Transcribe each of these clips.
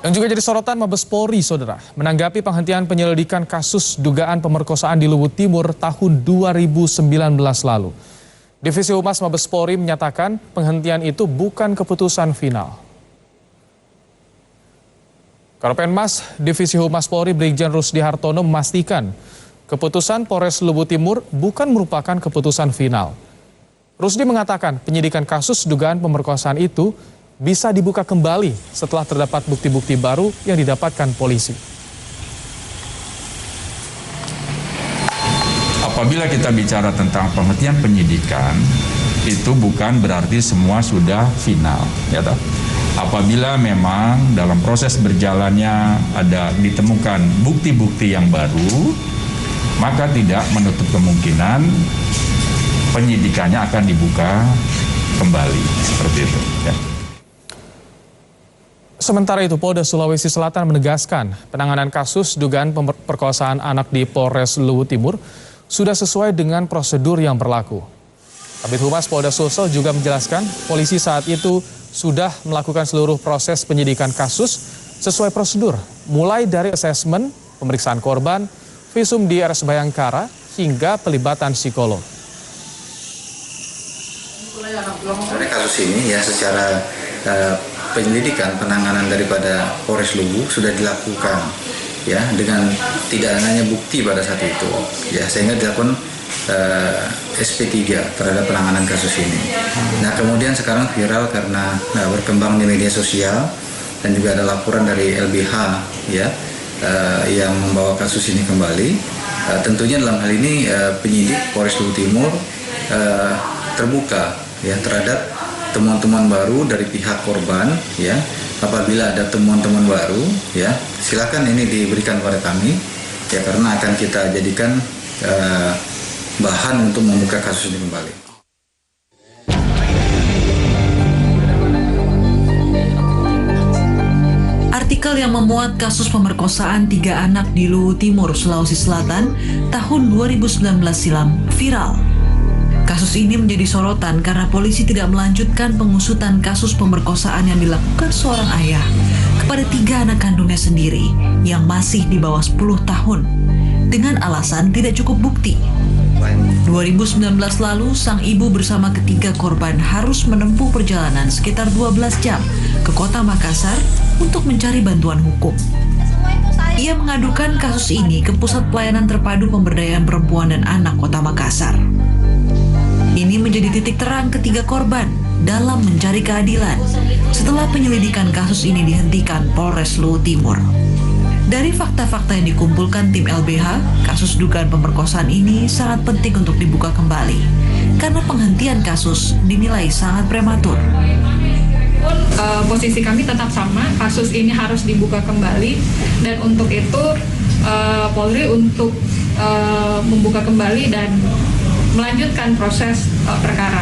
Yang juga jadi sorotan Mabes Polri, saudara, menanggapi penghentian penyelidikan kasus dugaan pemerkosaan di Luwu Timur tahun 2019 lalu. Divisi Humas Mabes Polri menyatakan penghentian itu bukan keputusan final. Karopenmas Divisi Humas Polri Brigjen Rusdi Hartono memastikan keputusan Polres Luwu Timur bukan merupakan keputusan final. Rusdi mengatakan penyidikan kasus dugaan pemerkosaan itu bisa dibuka kembali setelah terdapat bukti-bukti baru yang didapatkan polisi. Apabila kita bicara tentang penghentian penyidikan, itu bukan berarti semua sudah final, ya toh. Apabila memang dalam proses berjalannya ada ditemukan bukti-bukti yang baru, maka tidak menutup kemungkinan penyidikannya akan dibuka kembali, seperti itu. Ya. Sementara itu, Polda Sulawesi Selatan menegaskan penanganan kasus dugaan pemerkosaan anak di Polres Luwu Timur sudah sesuai dengan prosedur yang berlaku. Kabid Humas Polda Sulsel juga menjelaskan polisi saat itu sudah melakukan seluruh proses penyidikan kasus sesuai prosedur, mulai dari asesmen, pemeriksaan korban, visum di RS Bayangkara, hingga pelibatan psikolog. Dari kasus ini ya secara penyelidikan penanganan daripada Polres Luwu sudah dilakukan ya dengan tidak adanya bukti pada saat itu ya sehingga dilakukan SP3 terhadap penanganan kasus ini. Nah kemudian sekarang viral karena berkembang di media sosial dan juga ada laporan dari LBH ya yang membawa kasus ini kembali. Tentunya dalam hal ini penyidik Polres Luwu Timur terbuka ya terhadap temuan-temuan baru dari pihak korban ya. Apabila ada temuan-temuan baru ya silakan ini diberikan kepada kami ya karena akan kita jadikan bahan untuk membuka kasus ini kembali. Artikel yang memuat kasus pemerkosaan 3 anak di Luwu Timur, Sulawesi Selatan tahun 2019 silam viral. Kasus ini menjadi sorotan karena polisi tidak melanjutkan pengusutan kasus pemerkosaan yang dilakukan seorang ayah kepada 3 anak kandungnya sendiri yang masih di bawah 10 tahun dengan alasan tidak cukup bukti. 2019 lalu, sang ibu bersama ketiga korban harus menempuh perjalanan sekitar 12 jam ke kota Makassar untuk mencari bantuan hukum. Ia mengadukan kasus ini ke Pusat Pelayanan Terpadu Pemberdayaan Perempuan dan Anak Kota Makassar. Ini menjadi titik terang ketiga korban dalam mencari keadilan setelah penyelidikan kasus ini dihentikan Polres Luwu Timur. Dari fakta-fakta yang dikumpulkan tim LBH, kasus dugaan pemerkosaan ini sangat penting untuk dibuka kembali karena penghentian kasus dinilai sangat prematur. Posisi kami tetap sama, kasus ini harus dibuka kembali dan untuk itu Polri untuk membuka kembali dan melanjutkan proses perkara.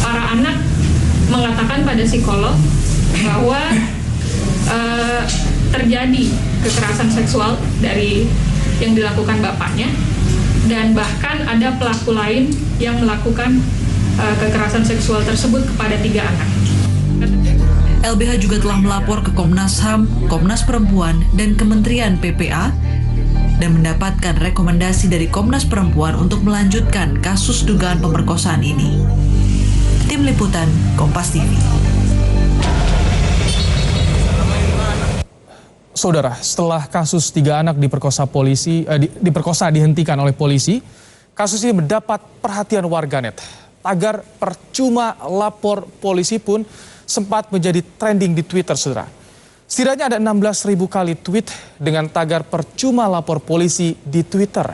Para anak mengatakan pada psikolog bahwa terjadi kekerasan seksual dari yang dilakukan bapaknya dan bahkan ada pelaku lain yang melakukan kekerasan seksual tersebut kepada 3 anak. LBH juga telah melapor ke Komnas HAM, Komnas Perempuan, dan Kementerian PPA dan mendapatkan rekomendasi dari Komnas Perempuan untuk melanjutkan kasus dugaan pemerkosaan ini. Tim Liputan Kompas TV. Saudara, setelah kasus 3 anak diperkosa dihentikan oleh polisi, kasus ini mendapat perhatian warganet. Tagar percuma lapor polisi pun sempat menjadi trending di Twitter, saudara. Setidaknya ada 16.000 kali tweet dengan tagar percuma lapor polisi di Twitter.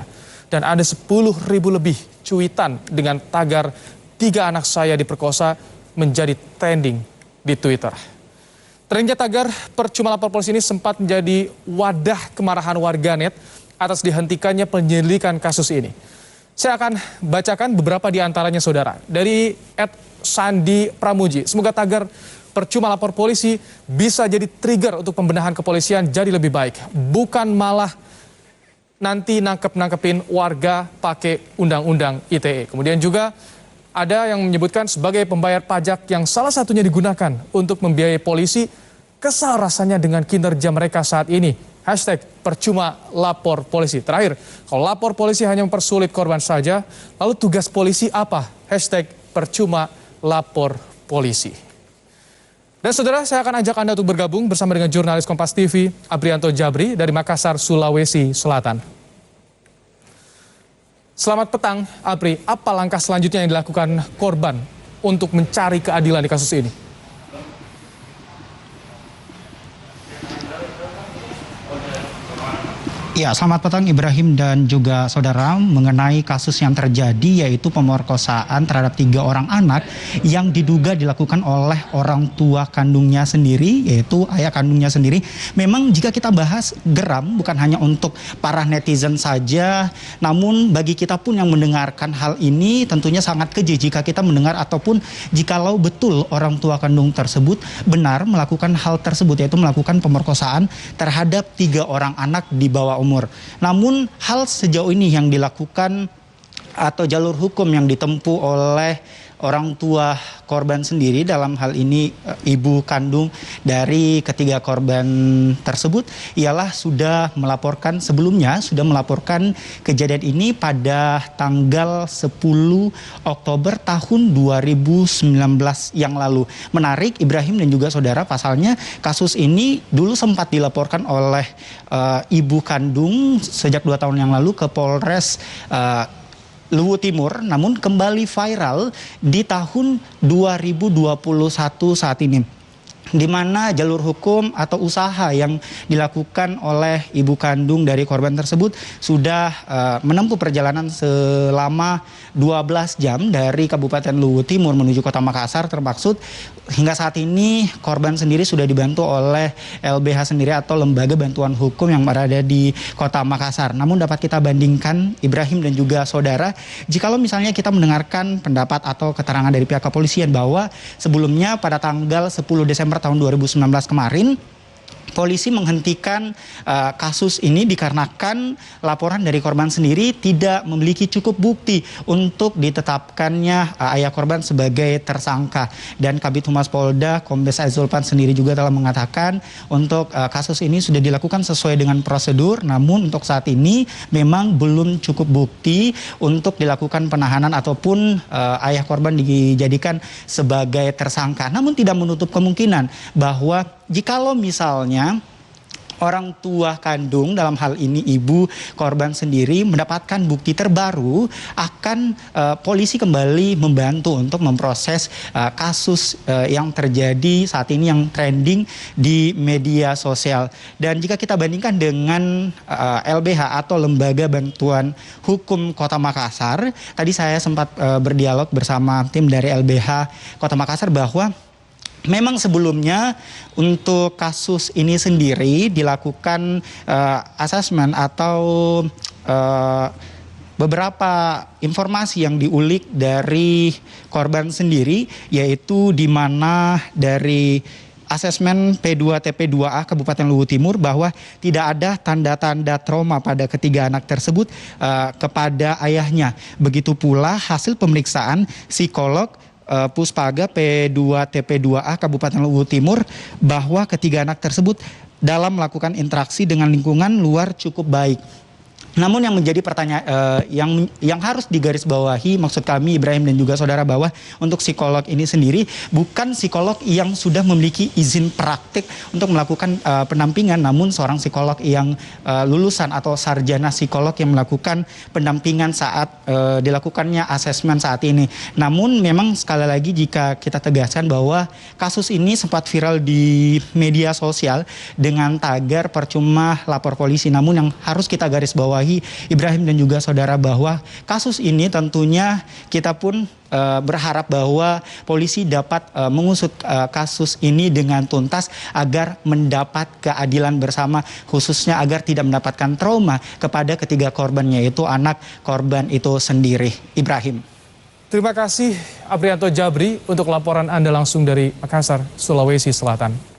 Dan ada 10.000 lebih cuitan dengan tagar 3 anak saya diperkosa menjadi trending di Twitter. Trendnya tagar percuma lapor polisi ini sempat menjadi wadah kemarahan warganet atas dihentikannya penyelidikan kasus ini. Saya akan bacakan beberapa di antaranya, saudara. Dari @Sandi Pramuji, semoga tagar percuma lapor polisi bisa jadi trigger untuk pembenahan kepolisian jadi lebih baik. Bukan malah nanti nangkepin warga pakai undang-undang ITE. Kemudian juga ada yang menyebutkan sebagai pembayar pajak yang salah satunya digunakan untuk membiayai polisi, kesal rasanya dengan kinerja mereka saat ini. Hashtag percuma lapor polisi. Terakhir, kalau lapor polisi hanya mempersulit korban saja, lalu tugas polisi apa? Hashtag percuma lapor polisi. Dan saudara, saya akan ajak Anda untuk bergabung bersama dengan jurnalis Kompas TV, Aprianto Jabri dari Makassar, Sulawesi Selatan. Selamat petang, Apri. Apa langkah selanjutnya yang dilakukan korban untuk mencari keadilan di kasus ini? Ya, selamat petang Ibrahim dan juga saudara. Mengenai kasus yang terjadi yaitu pemerkosaan terhadap 3 orang anak yang diduga dilakukan oleh orang tua kandungnya sendiri, yaitu ayah kandungnya sendiri. Memang jika kita bahas geram bukan hanya untuk para netizen saja, namun bagi kita pun yang mendengarkan hal ini tentunya sangat keji jika kita mendengar ataupun jikalau betul orang tua kandung tersebut benar melakukan hal tersebut, yaitu melakukan pemerkosaan terhadap 3 orang anak di bawah umur. Namun hal sejauh ini yang dilakukan atau jalur hukum yang ditempuh oleh orang tua korban sendiri, dalam hal ini ibu kandung dari ketiga korban tersebut, ialah sudah melaporkan kejadian ini pada tanggal 10 Oktober tahun 2019 yang lalu. Menarik Ibrahim dan juga saudara, pasalnya kasus ini dulu sempat dilaporkan oleh ibu kandung sejak 2 tahun yang lalu ke Polres Luwu Timur, namun kembali viral di tahun 2021 saat ini, di mana jalur hukum atau usaha yang dilakukan oleh ibu kandung dari korban tersebut sudah menempuh perjalanan selama 12 jam dari Kabupaten Luwu Timur menuju Kota Makassar. Termaksud hingga saat ini korban sendiri sudah dibantu oleh LBH sendiri atau Lembaga Bantuan Hukum yang berada di Kota Makassar. Namun dapat kita bandingkan Ibrahim dan juga saudara, jikalau misalnya kita mendengarkan pendapat atau keterangan dari pihak kepolisian bahwa sebelumnya pada tanggal 10 Desember tahun 2019 kemarin, polisi menghentikan kasus ini dikarenakan laporan dari korban sendiri tidak memiliki cukup bukti untuk ditetapkannya ayah korban sebagai tersangka. Dan Kabid Humas Polda Kombes Zulpan sendiri juga telah mengatakan untuk kasus ini sudah dilakukan sesuai dengan prosedur, namun untuk saat ini memang belum cukup bukti untuk dilakukan penahanan ataupun ayah korban dijadikan sebagai tersangka. Namun tidak menutup kemungkinan bahwa jikalau misalnya orang tua kandung, dalam hal ini ibu korban sendiri, mendapatkan bukti terbaru, akan polisi kembali membantu untuk memproses kasus yang terjadi saat ini yang trending di media sosial. Dan jika kita bandingkan dengan LBH atau Lembaga Bantuan Hukum Kota Makassar, tadi saya sempat berdialog bersama tim dari LBH Kota Makassar bahwa memang sebelumnya untuk kasus ini sendiri dilakukan asesmen atau beberapa informasi yang diulik dari korban sendiri, yaitu di mana dari asesmen P2TP2A Kabupaten Luwu Timur bahwa tidak ada tanda-tanda trauma pada ketiga anak tersebut kepada ayahnya. Begitu pula hasil pemeriksaan psikolog Puspaga P2TP2A Kabupaten Luwu Timur bahwa ketiga anak tersebut dalam melakukan interaksi dengan lingkungan luar cukup baik. Namun yang menjadi pertanyaan yang harus digarisbawahi, maksud kami Ibrahim dan juga saudara, bahwa untuk psikolog ini sendiri bukan psikolog yang sudah memiliki izin praktik untuk melakukan pendampingan, namun seorang psikolog yang lulusan atau sarjana psikolog yang melakukan pendampingan saat dilakukannya asesmen saat ini. Namun memang sekali lagi jika kita tegaskan bahwa kasus ini sempat viral di media sosial dengan tagar percuma lapor polisi, namun yang harus kita garisbawahi Ibrahim dan juga saudara bahwa kasus ini tentunya kita pun berharap bahwa polisi dapat mengusut kasus ini dengan tuntas agar mendapat keadilan bersama, khususnya agar tidak mendapatkan trauma kepada ketiga korban, yaitu anak korban itu sendiri. Ibrahim. Terima kasih Aprianto Jabri untuk laporan Anda langsung dari Makassar, Sulawesi Selatan.